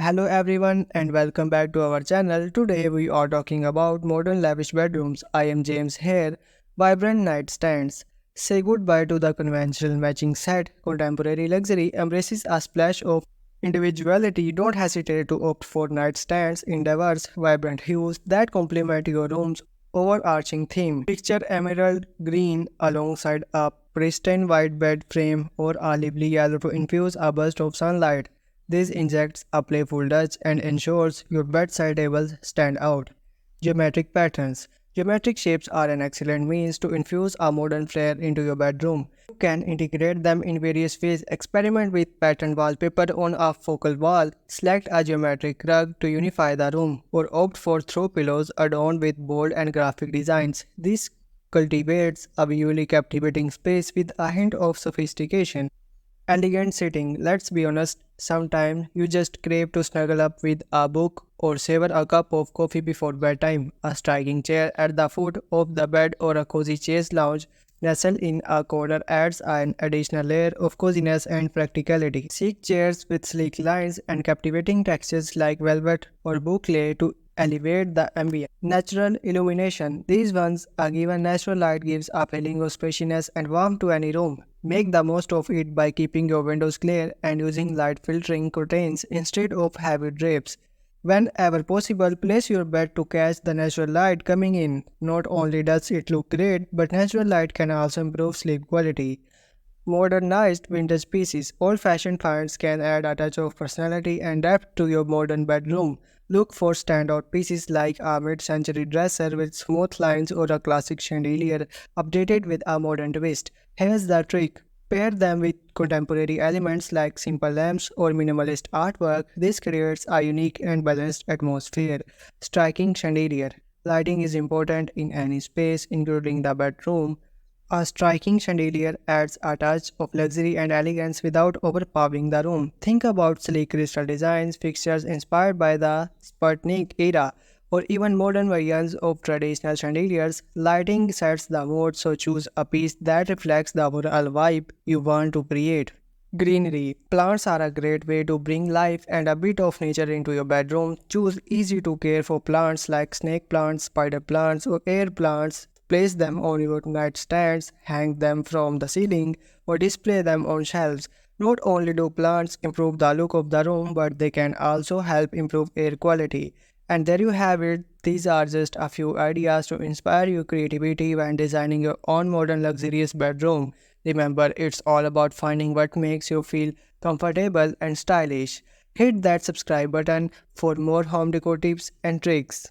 Hello everyone and welcome back to our channel. Today we are talking about modern lavish bedrooms. I am James here. Vibrant nightstands. Say goodbye to the conventional matching set. Contemporary luxury embraces a splash of individuality. Don't hesitate to opt for nightstands in diverse, vibrant hues that complement your room's overarching theme. Picture emerald green alongside a pristine white bed frame or a lively yellow to infuse a burst of sunlight. This injects a playful touch and ensures your bedside tables stand out. Geometric patterns. Geometric shapes are an excellent means to infuse a modern flair into your bedroom. You can integrate them in various ways. Experiment with patterned wallpaper on a focal wall. Select a geometric rug to unify the room, or opt for throw pillows adorned with bold and graphic designs. This cultivates a visually captivating space with a hint of sophistication. Elegant sitting. Let's be honest, sometimes you just crave to snuggle up with a book or savor a cup of coffee before bedtime. A striking chair at the foot of the bed or a cozy chaise lounge nestled in a corner adds an additional layer of coziness and practicality. Seek chairs with sleek lines and captivating textures like velvet or boucle to elevate the ambience. Natural illumination. These ones, a given natural light gives a feeling of spaciousness and warmth to any room. Make the most of it by keeping your windows clear and using light filtering curtains instead of heavy drapes. Whenever possible, place your bed to catch the natural light coming in. Not only does it look great, but natural light can also improve sleep quality. Modernized vintage pieces. Old-fashioned finds can add a touch of personality and depth to your modern bedroom. Look for standout pieces like a mid-century dresser with smooth lines or a classic chandelier updated with a modern twist. Here's the trick. Pair them with contemporary elements like simple lamps or minimalist artwork. This creates a unique and balanced atmosphere. Striking chandelier. Lighting is important in any space, including the bedroom. A striking chandelier adds a touch of luxury and elegance without overpowering the room. Think about sleek crystal designs, fixtures inspired by the Sputnik era, or even modern versions of traditional chandeliers. Lighting sets the mood, so choose a piece that reflects the overall vibe you want to create. Greenery. Plants are a great way to bring life and a bit of nature into your bedroom. Choose easy to care for plants like snake plants, spider plants, or air plants. Place them on your nightstands, hang them from the ceiling, or display them on shelves. Not only do plants improve the look of the room, but they can also help improve air quality. And there you have it. These are just a few ideas to inspire your creativity when designing your own modern luxurious bedroom. Remember, it's all about finding what makes you feel comfortable and stylish. Hit that subscribe button for more home decor tips and tricks.